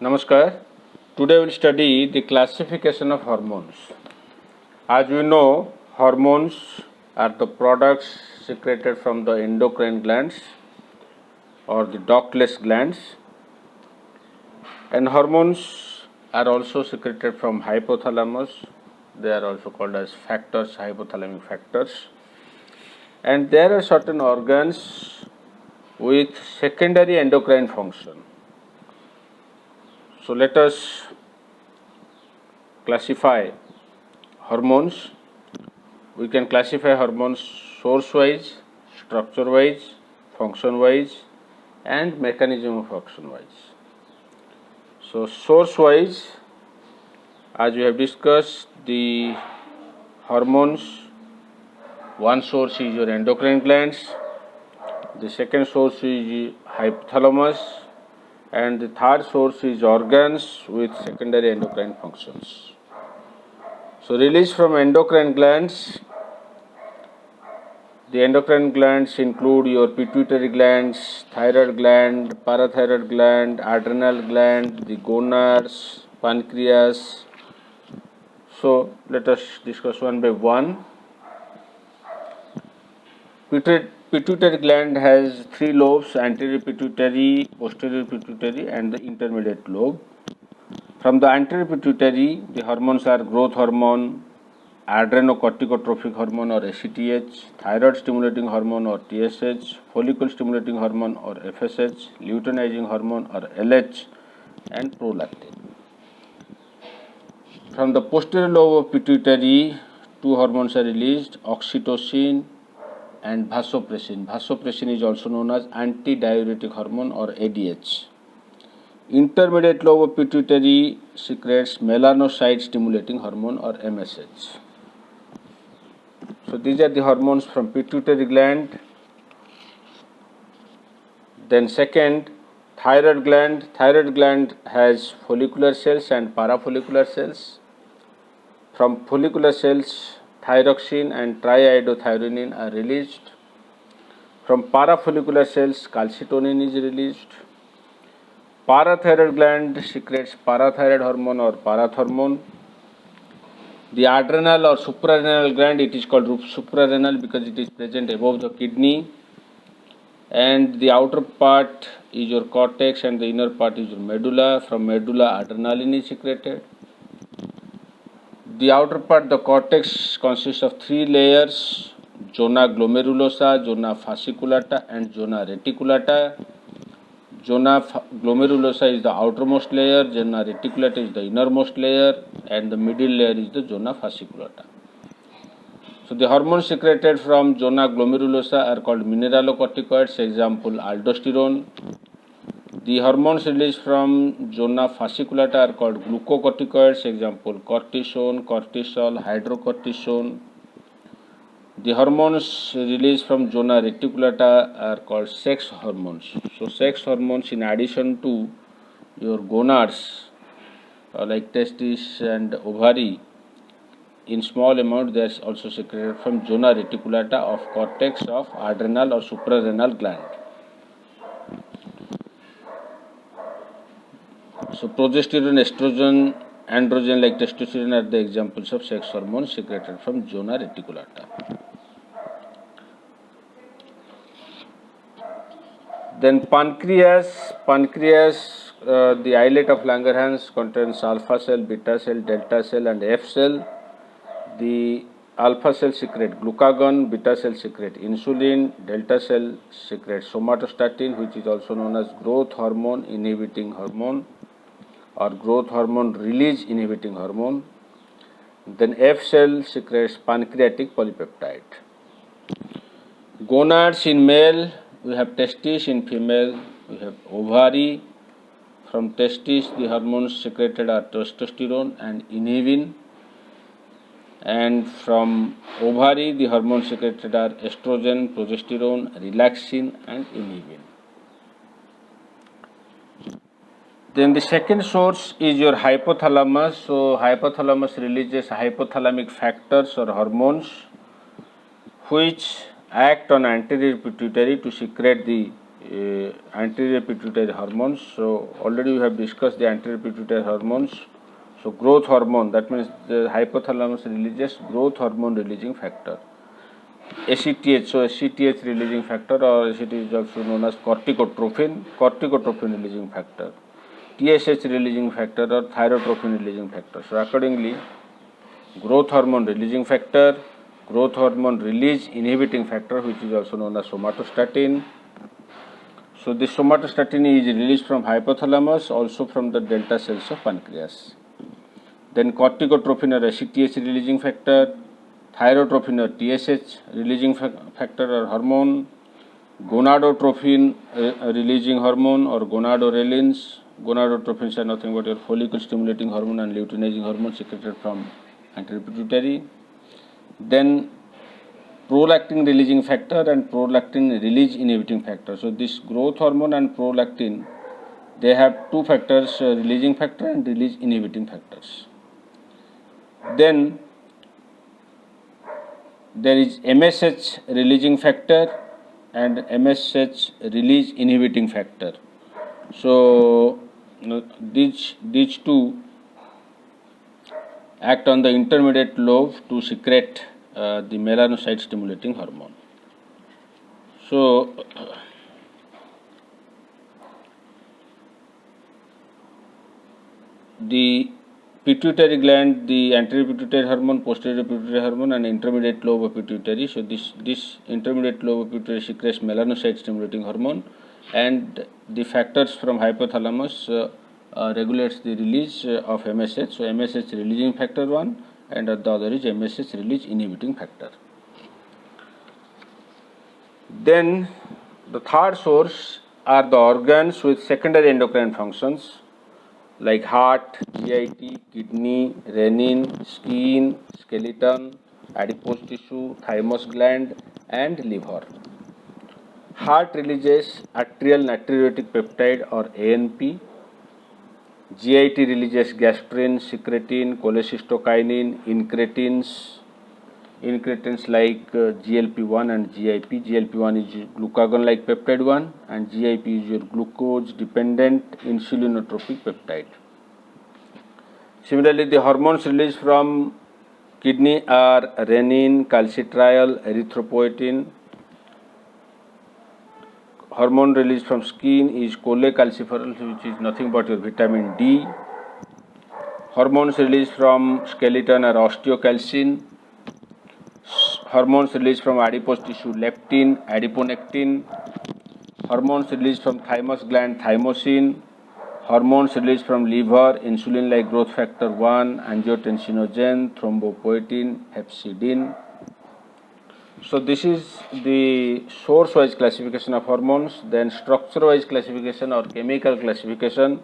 Namaskar. Today we will study the classification of hormones. As we know, hormones are the products secreted from the endocrine glands or the ductless glands, and hormones are also secreted from hypothalamus. They are also called as factors, hypothalamic factors, and there are certain organs with secondary endocrine function. So let us classify hormones. We can classify hormones source-wise, structure-wise, function-wise, and mechanism of action-wise. So source-wise, as we have discussed, the hormones, one source is your endocrine glands, the second source is hypothalamus, and the third source is organs with secondary endocrine functions. So release from endocrine glands, the endocrine glands include your pituitary glands, thyroid gland, parathyroid gland, adrenal gland, the gonads, pancreas. So let us discuss one by one. Pituitary gland has three lobes: anterior pituitary, posterior pituitary, and the intermediate lobe. From the anterior pituitary, the hormones are growth hormone, adrenocorticotropic hormone or ACTH, thyroid stimulating hormone or TSH, follicle stimulating hormone or FSH, luteinizing hormone or LH, and prolactin. From the posterior lobe of pituitary, two hormones are released: oxytocin and vasopressin. Vasopressin is also known as antidiuretic hormone or ADH. Intermediate lobe of pituitary secretes melanocyte stimulating hormone or MSH. So these are the hormones from pituitary gland. Then second, thyroid gland. Thyroid gland has follicular cells and parafollicular cells. From follicular cells, thyroxine and triiodothyronine are released. From parafollicular cells, calcitonin is released. Parathyroid gland secretes parathyroid hormone or parathormone. The adrenal or suprarenal gland, it is called suprarenal because it is present above the kidney, and the outer part is your cortex and the inner part is your medulla. From medulla, adrenaline is secreted. The outer part, the cortex, consists of three layers: zona glomerulosa, zona fasciculata, and zona reticulata. Zona glomerulosa is the outermost layer, zona reticulata is the innermost layer, and the middle layer is the zona fasciculata. So the hormones secreted from zona glomerulosa are called mineralocorticoids, example aldosterone. The hormones released from zona fasciculata are called glucocorticoids, example cortisone, cortisol, hydrocortisone. The hormones released from zona reticulata are called sex hormones. So sex hormones, in addition to your gonads like testes and ovary, in small amount they are also secreted from zona reticulata of cortex of adrenal or suprarenal gland. So progesterone, estrogen, androgen like testosterone are the examples of sex hormones secreted from zona reticulata. Then pancreas, the islet of Langerhans contains alpha cell, beta cell, delta cell, and F cell. The alpha cell secrete glucagon, beta cell secrete insulin, delta cell secrete somatostatin, which is also known as growth hormone inhibiting hormone or growth hormone release inhibiting hormone. Then F cell secretes pancreatic polypeptide. Gonads, in male we have testes, in female we have ovary. From testes the hormones secreted are testosterone and inhibin, and from ovary the hormones secreted are estrogen, progesterone, relaxin, and inhibin. Then the second source is your hypothalamus. So hypothalamus releases hypothalamic factors or hormones which act on anterior pituitary to secrete the anterior pituitary hormones. So already we have discussed the anterior pituitary hormones. So growth hormone, that means the hypothalamus releases growth hormone releasing factor. ACTH, so ACTH releasing factor, or ACTH is also known as corticotrophin releasing factor, TSH releasing factor, or thyrotrophin releasing factor. So accordingly, growth hormone releasing factor, growth hormone release inhibiting factor, which is also known as somatostatin. So this somatostatin is released from hypothalamus, also from the delta cells of pancreas. Then corticotrophin or ACTH releasing factor, thyrotrophin or TSH releasing factor or hormone, gonadotrophin releasing hormone or gonadorelins. Gonadotrophins are nothing but your follicle stimulating hormone and luteinizing hormone secreted from anterior pituitary. Then prolactin releasing factor and prolactin release inhibiting factor. So this growth hormone and prolactin, they have two factors, releasing factor and release inhibiting factors. Then there is MSH releasing factor and MSH release inhibiting factor. So these two act on the intermediate lobe to secrete the melanocyte stimulating hormone. So the pituitary gland, the anterior pituitary hormone, posterior pituitary hormone, and intermediate lobe of pituitary. So this intermediate lobe of pituitary secretes melanocyte stimulating hormone, and the factors from hypothalamus regulates the release of MSH. So MSH releasing factor 1, and the other is MSH release inhibiting factor. Then the third source are the organs with secondary endocrine functions like heart, GIT, kidney, renin, skin, skeleton, adipose tissue, thymus gland, and liver. Heart releases atrial natriuretic peptide or ANP. GIT releases gastrin, secretin, cholecystokinin, incretins like GLP-1 and GIP. GLP-1 is glucagon-like peptide 1, and GIP is your glucose-dependent insulinotropic peptide. Similarly, the hormones released from kidney are renin, calcitriol, erythropoietin. Hormone released from skin is cholecalciferol, which is nothing but your vitamin D. Hormones released from skeleton are osteocalcin. Hormones released from adipose tissue, leptin, adiponectin. Hormones released from thymus gland, thymosin. Hormones released from liver, insulin-like growth factor 1, angiotensinogen, thrombopoietin, hepcidin. So this is the source-wise classification of hormones. Then structure-wise classification or chemical classification.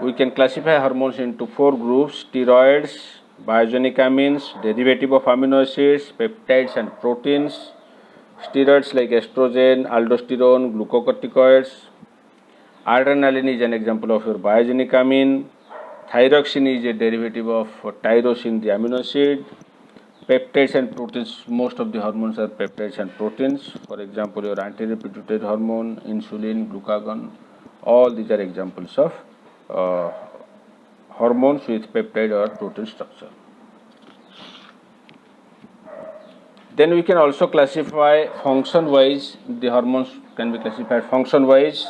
We can classify hormones into 4 groups: steroids, biogenic amines, derivative of amino acids, peptides and proteins. Steroids like estrogen, aldosterone, glucocorticoids. Adrenaline is an example of your biogenic amine. Thyroxine is a derivative of tyrosine, the amino acid. Peptides and proteins, most of the hormones are peptides and proteins. For example, your anterior pituitary hormone, insulin, glucagon, all these are examples of hormones with peptide or protein structure. Then we can also classify function-wise. The hormones can be classified function-wise,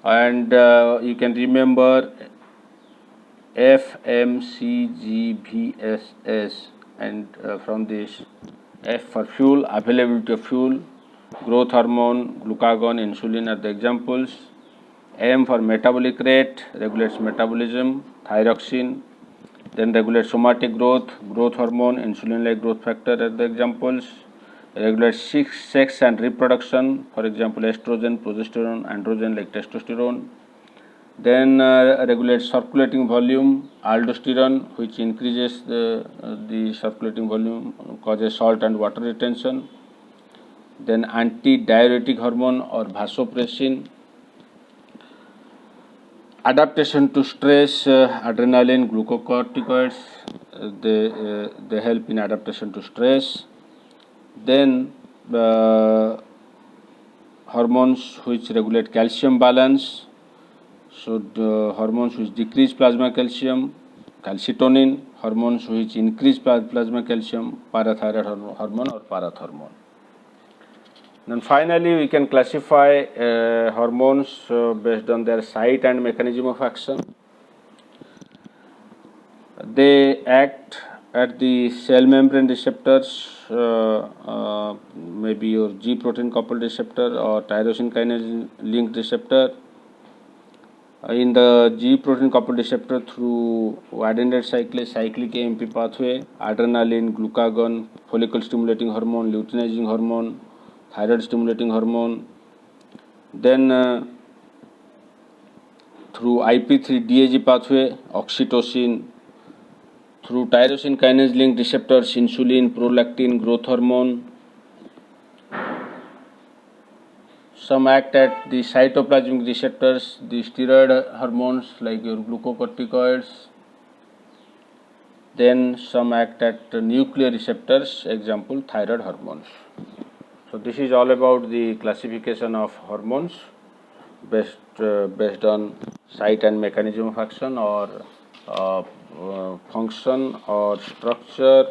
and you can remember F, M, C, G, V, S, S, and from this F for fuel, availability of fuel, growth hormone, glucagon, insulin are the examples. M for metabolic rate, regulates metabolism, thyroxine. Then regulates somatic growth, growth hormone, insulin-like growth factor are the examples. Regulates sex and reproduction, for example, estrogen, progesterone, androgen like testosterone. Then regulates circulating volume, aldosterone, which increases the circulating volume, causes salt and water retention. Then anti-diuretic hormone or vasopressin. Adaptation to stress, adrenaline, glucocorticoids, they help in adaptation to stress. Then hormones which regulate calcium balance. So the hormones which decrease plasma calcium, calcitonin, hormones which increase plasma calcium, parathyroid hormone or parathormone. Then finally we can classify hormones based on their site and mechanism of action. They act at the cell membrane receptors, maybe your G protein coupled receptor or tyrosine kinase linked receptor. In the G protein coupled receptor through adenine cyclase, cyclic AMP pathway, adrenaline, glucagon, follicle stimulating hormone, luteinizing hormone, thyroid stimulating hormone. Then through IP3 DAG pathway, oxytocin, through tyrosine kinase linked receptors, insulin, prolactin, growth hormone. Some act at the cytoplasmic receptors, the steroid hormones like your glucocorticoids. Then some act at nuclear receptors, example thyroid hormones. So this is all about the classification of hormones based on site and mechanism of action or function or structure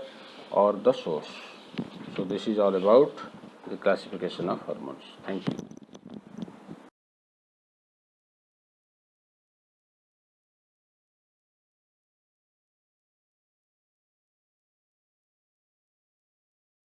or the source. So this is all about the classification of hormones. Thank you.